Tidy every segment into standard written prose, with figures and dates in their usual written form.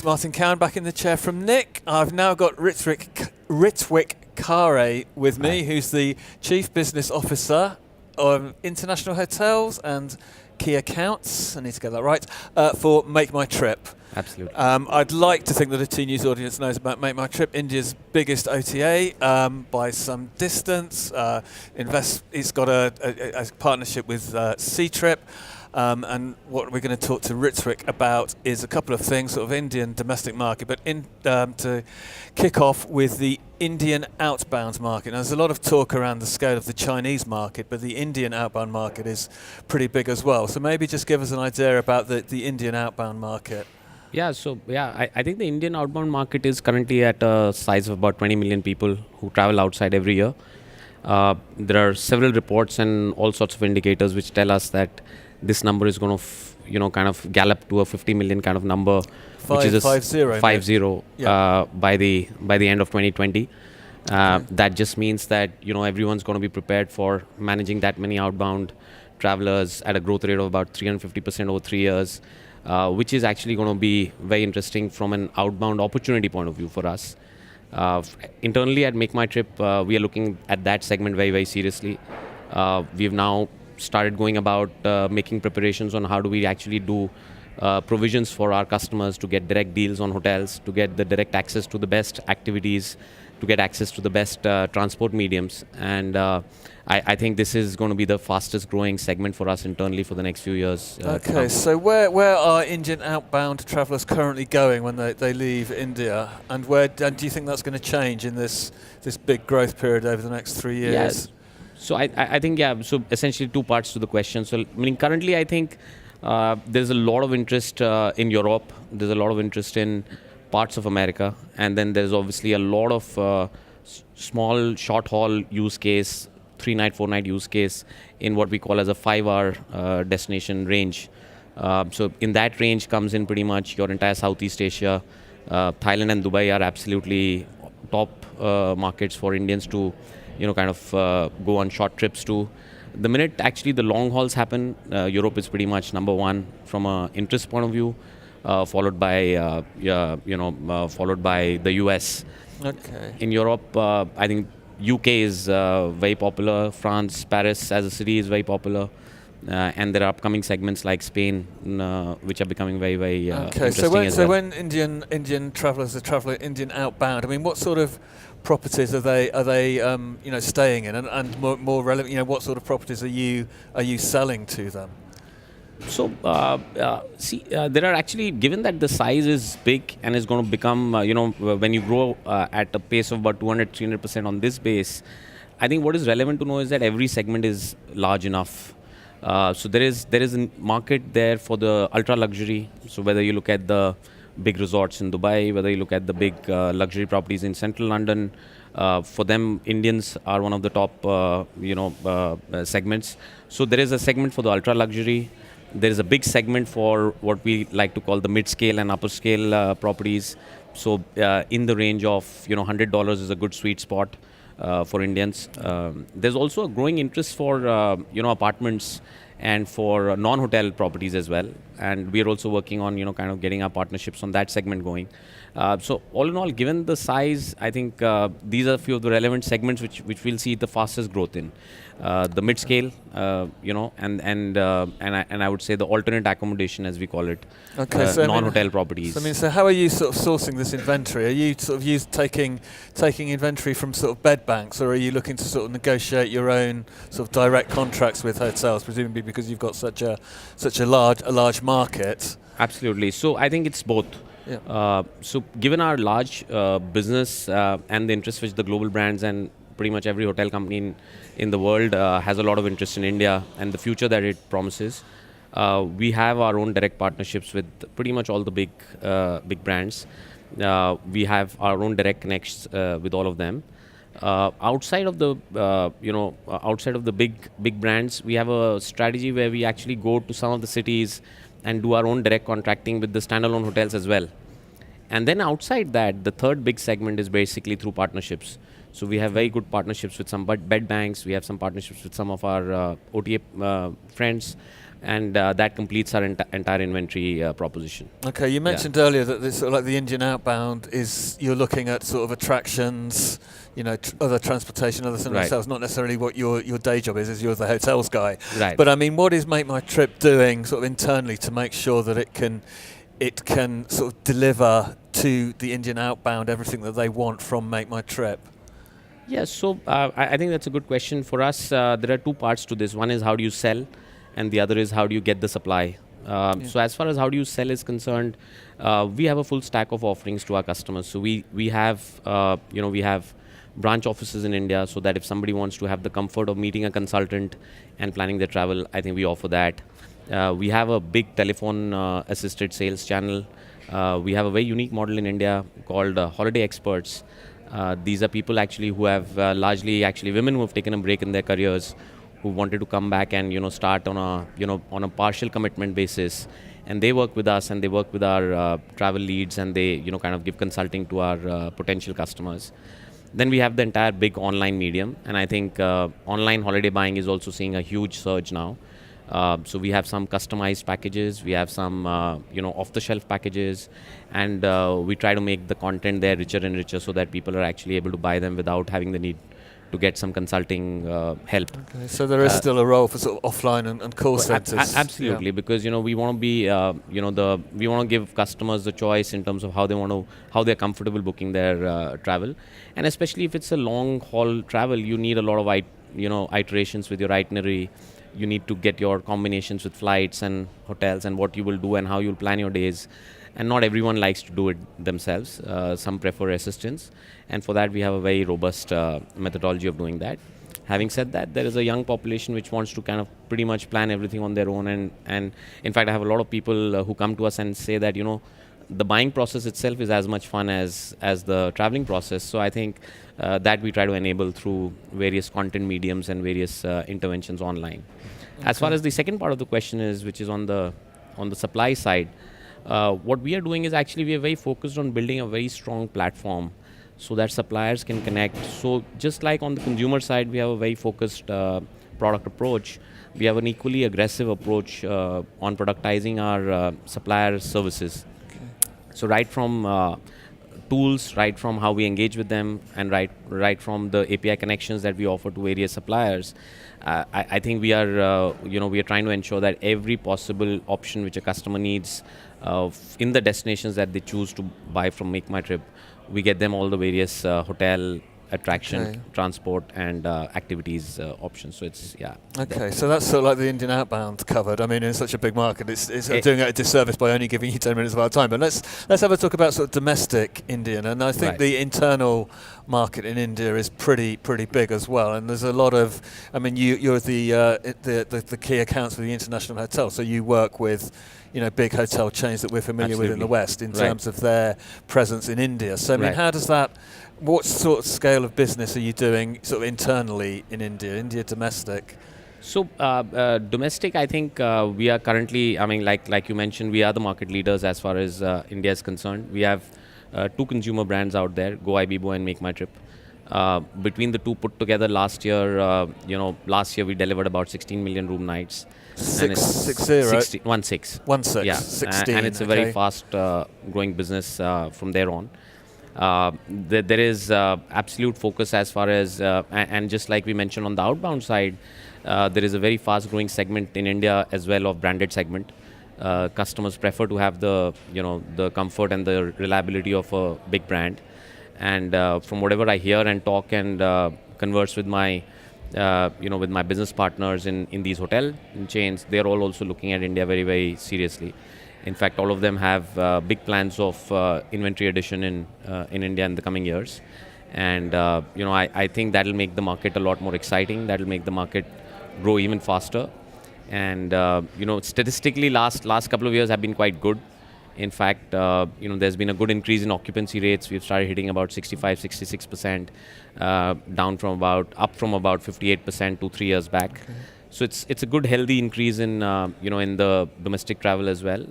Martin Cowan back in the chair from Nick. I've now got RitwikKhare with me, who's the Chief Business Officer of International Hotels and Key Accounts, I need to get that right, for MakeMyTrip. Absolutely. I'd like to think that a tnoooz audience knows about MakeMyTrip, India's biggest OTA by some distance. It's got a partnership with Ctrip. And what we're going to talk to Ritwik about is a couple of things, sort of Indian domestic market, but to kick off with the Indian outbound market. Now, there's a lot of talk around the scale of the Chinese market, but the Indian outbound market is pretty big as well. So maybe just give us an idea about the Indian outbound market. I think the Indian outbound market is currently at a size of about 20 million people who travel outside every year. There are several reports and all sorts of indicators which tell us that this number is going to, kind of gallop to a 50 million kind of number, which is a 50 by the end of 2020. That just means that everyone's going to be prepared for managing that many outbound travelers at a growth rate of about 350% over 3 years, which is actually going to be very interesting from an outbound opportunity point of view for us. Internally at MakeMyTrip, we are looking at that segment very, very seriously. We've now started going about making preparations on how do we actually do provisions for our customers to get direct deals on hotels, to get the direct access to the best activities, to get access to the best transport mediums. And I think this is going to be the fastest growing segment for us internally for the next few years. Okay, so where are Indian outbound travellers currently going when they leave India? And do you think that's going to change in this big growth period over the next 3 years? Yes. So I think, so essentially two parts to the question. So currently I think there's a lot of interest in Europe. There's a lot of interest in parts of America. And then there's obviously a lot of small short haul use case, 3-night, 4-night use case in what we call as a 5-hour destination range. So in that range comes in pretty much your entire Southeast Asia. Thailand and Dubai are absolutely top markets for Indians to go on short trips to. The minute actually the long hauls happen, Europe is pretty much number one from an interest point of view, followed by the US. Okay. In Europe, I think UK is very popular. France, Paris as a city is very popular. And there are upcoming segments like Spain, which are becoming very, very interesting as well. So when Indian travellers are travelling Indian outbound, I mean, what sort of properties are they staying in, and more relevant, what sort of properties are you selling to them? So there are actually, given that the size is big and is going to become, when you grow at a pace of about 200-300% on this base, I think what is relevant to know is that every segment is large enough. So there is a market there for the ultra luxury. So whether you look at the big resorts in Dubai, whether you look at the big luxury properties in central London, for them Indians are one of the top segments. So there is a segment for the ultra luxury. There is a big segment for what we like to call the mid-scale and upper-scale properties. So in the range of $100 is a good sweet spot for Indians. There's also a growing interest for apartments and for non-hotel properties as well. And we are also working on kind of getting our partnerships on that segment going. So all in all, given the size, I think these are a few of the relevant segments which we'll see the fastest growth in. The mid-scale, and I would say the alternate accommodation, as we call it, non-hotel properties. So how are you sort of sourcing this inventory? Are you sort of taking inventory from sort of bed banks, or are you looking to sort of negotiate your own sort of direct contracts with hotels, presumably because you've got such a large market? Absolutely. So I think it's both. Yeah. So given our large business and the interest which the global brands and pretty much every hotel company in the world has a lot of interest in India and the future that it promises, we have our own direct partnerships with pretty much all the big brands. We have our own direct connects with all of them. Outside of the big brands, we have a strategy where we actually go to some of the cities and do our own direct contracting with the standalone hotels as well. And then outside that, the third big segment is basically through partnerships. So we have very good partnerships with some bed banks. We have some partnerships with some of our OTA friends. and that completes our entire inventory proposition. Okay, you mentioned earlier that this sort of like the Indian outbound is you're looking at sort of attractions, you know, other transportation, other things like that. It's not necessarily what your day job is you're the hotels guy. Right. But I mean, what is Make My Trip doing sort of internally to make sure that it can sort of deliver to the Indian outbound everything that they want from Make My Trip? Yeah, so I think that's a good question. For us, there are two parts to this. One is how do you sell, and the other is how do you get the supply. So as far as how do you sell is concerned, we have a full stack of offerings to our customers. So we have we have branch offices in India, so that if somebody wants to have the comfort of meeting a consultant and planning their travel, I think we offer that. We have a big telephone assisted sales channel. We have a very unique model in India called holiday experts. These are people actually who have largely women who have taken a break in their careers, who wanted to come back and start on a partial commitment basis, and they work with us and they work with our travel leads, and they kind of give consulting to our potential customers. Then we have the entire big online medium, and I think online holiday buying is also seeing a huge surge now. So we have some customized packages, we have some off-the-shelf packages, and we try to make the content there richer and richer so that people are actually able to buy them without having the need to get some consulting help. Okay, so there is still a role for sort of offline and call centers. Absolutely, because we want to be we want to give customers the choice in terms of how they're comfortable booking their travel, and especially if it's a long haul travel, you need a lot of iterations with your itinerary. You need to get your combinations with flights and hotels and what you will do and how you'll plan your days. And not everyone likes to do it themselves. Some prefer assistance. And for that, we have a very robust methodology of doing that. Having said that, there is a young population which wants to kind of pretty much plan everything on their own. And in fact, I have a lot of people who come to us and say that, the buying process itself is as much fun as the traveling process. So I think that we try to enable through various content mediums and various interventions online. Okay. As far as the second part of the question is, which is on the supply side, what we are doing is actually we are very focused on building a very strong platform so that suppliers can connect. So just like on the consumer side, we have a very focused product approach. We have an equally aggressive approach on productizing our supplier services. So right from tools, right from how we engage with them, and right from the API connections that we offer to various suppliers, I think we are we are trying to ensure that every possible option which a customer needs in the destinations that they choose to buy from Make My Trip, we get them all the various hotel, attraction, transport, and activities options. So it's Okay, so that's sort of like the Indian outbound covered. I mean, in such a big market, it's doing it a disservice by only giving you 10 minutes of our time. But let's have a talk about sort of domestic Indian, and I think the internal market in India is pretty big as well. And there's a lot of, I mean, you're the key accounts for the international hotel, so you work with big hotel chains that we're familiar with in the West in terms of their presence in India. So I mean, how does that? What sort of scale of business are you doing sort of internally in India domestic? So domestic, I think we are currently, I mean, like you mentioned, we are the market leaders as far as India is concerned. We have two consumer brands out there, Go Ibibo and Make My Trip. Between the two put together last year, last year we delivered about 16 million room nights. 16. Yeah, 16. And it's a very fast growing business from there on. There is absolute focus as far as, and just like we mentioned on the outbound side, there is a very fast growing segment in India as well of branded segment. Customers prefer to have the comfort and the reliability of a big brand. And from whatever I hear and talk and converse with my with my business partners in these hotel chains, they're all also looking at India very, very seriously. In fact, all of them have big plans of inventory addition in India in the coming years. And I think that'll make the market a lot more exciting. That'll make the market grow even faster. And statistically, last couple of years have been quite good. In fact, there's been a good increase in occupancy rates. We've started hitting about 65-66%, up from about 58% 2-3 years back. Okay. So it's a good healthy increase in in the domestic travel as well.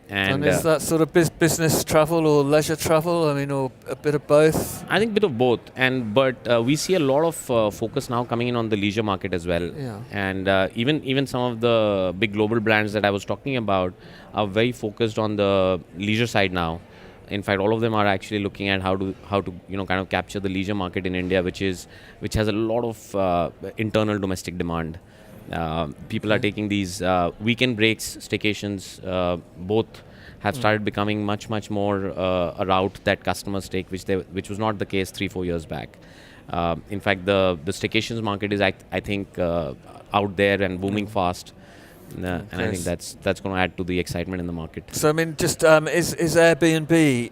And is that sort of business travel or leisure travel? I mean, or a bit of both? I think a bit of both. But we see a lot of focus now coming in on the leisure market as well. Yeah. And even some of the big global brands that I was talking about are very focused on the leisure side now. In fact, all of them are actually looking at how to kind of capture the leisure market in India, which has a lot of internal domestic demand. People are taking these weekend breaks, staycations. Both have started becoming much more a route that customers take, which was not the case 3-4 years back. In fact, the staycations market is I think out there and booming fast. And I think that's going to add to the excitement in the market. So I mean, just is Airbnb,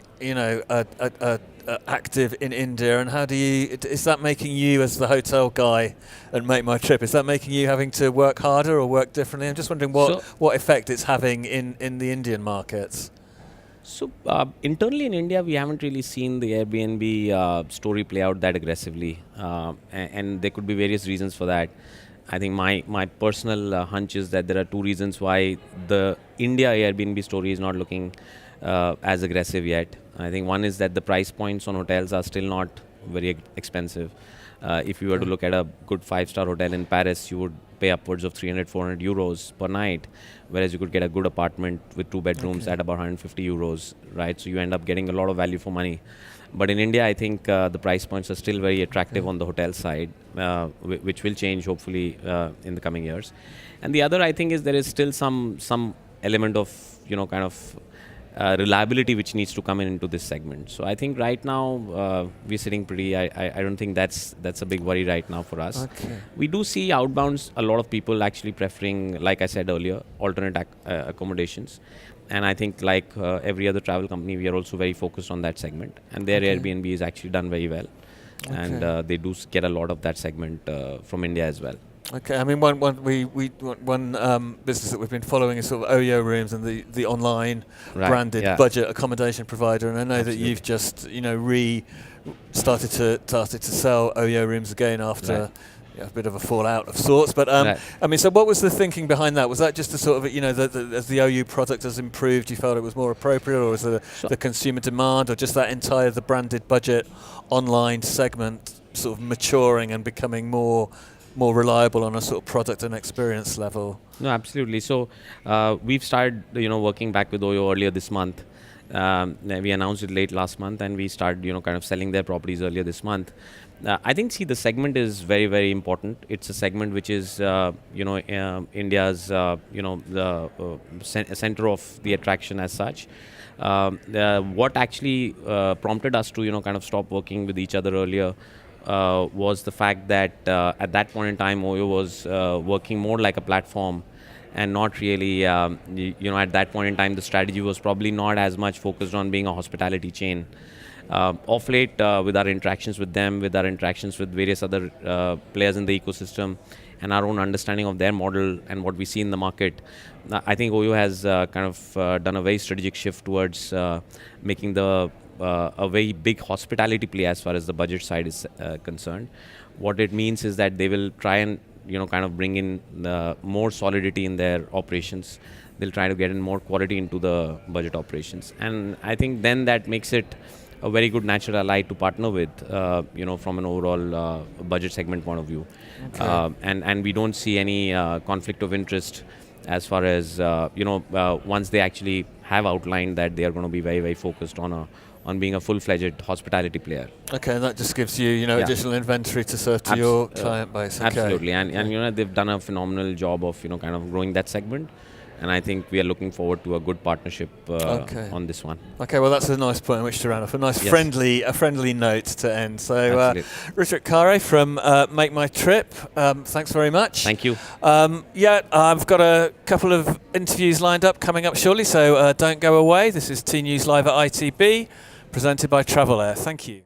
active in India, and how is that making you, as the hotel guy at MakeMyTrip, is that making you having to work harder or work differently? I'm just wondering what effect it's having in the Indian markets. So internally in India, we haven't really seen the Airbnb story play out that aggressively, and there could be various reasons for that. I think my personal hunch is that there are two reasons why the India Airbnb story is not looking as aggressive yet. I think one is that the price points on hotels are still not very expensive. If you were to look at a good 5-star hotel in Paris, you would pay upwards of 300-400 euros per night, whereas you could get a good apartment with 2 bedrooms at about 150 euros, right? So you end up getting a lot of value for money. But in India, I think the price points are still very attractive on the hotel side, which will change hopefully in the coming years. And the other, I think, is there is still some element of kind of reliability which needs to come into this segment. So I think right now we're sitting pretty. I don't think that's a big worry right now for us. Okay. We do see outbounds. A lot of people actually preferring, like I said earlier, alternate accommodations. And I think like every other travel company, we are also very focused on that segment. And their Airbnb is actually done very well. Okay. And they do get a lot of that segment from India as well. Okay, I mean one business that we've been following is sort of Oyo Rooms and the online branded budget accommodation provider, and I know that you've just started to sell Oyo Rooms again after a bit of a fallout of sorts. But I mean, so what was the thinking behind that? Was that just a sort of as the OU product has improved, you felt it was more appropriate, or was it the consumer demand, or just that the branded budget online segment sort of maturing and becoming more reliable on a sort of product and experience level? No, absolutely. So we've started, working back with Oyo earlier this month. We announced it late last month, and we started, kind of selling their properties earlier this month. I think, the segment is very, very important. It's a segment which is, India's, the center of the attraction as such. What actually prompted us to, kind of stop working with each other earlier was the fact that at that point in time, Oyo was working more like a platform and not really, at that point in time, the strategy was probably not as much focused on being a hospitality chain. Of late, with our interactions with them, with our interactions with various other players in the ecosystem, and our own understanding of their model and what we see in the market, I think Oyo has kind of done a very strategic shift towards making a very big hospitality play as far as the budget side is concerned. What it means is that they will try and kind of bring in more solidity in their operations. They'll try to get in more quality into the budget operations, and I think then that makes it a very good natural ally to partner with, from an overall budget segment point of view. Okay. And we don't see any conflict of interest as far as once they actually have outlined that they are going to be very, very focused on being a full-fledged hospitality player. Okay, and that just gives you, additional inventory to serve to your client base. Okay. Absolutely, and they've done a phenomenal job of kind of growing that segment, and I think we are looking forward to a good partnership on this one. Okay, well that's a nice point on which to round off. A friendly note to end. So, RitwikKhare from MakeMyTrip, thanks very much. Thank you. I've got a couple of interviews lined up coming up shortly, so don't go away. This is tnoozLIVE at ITB, presented by Travelaer. Thank you.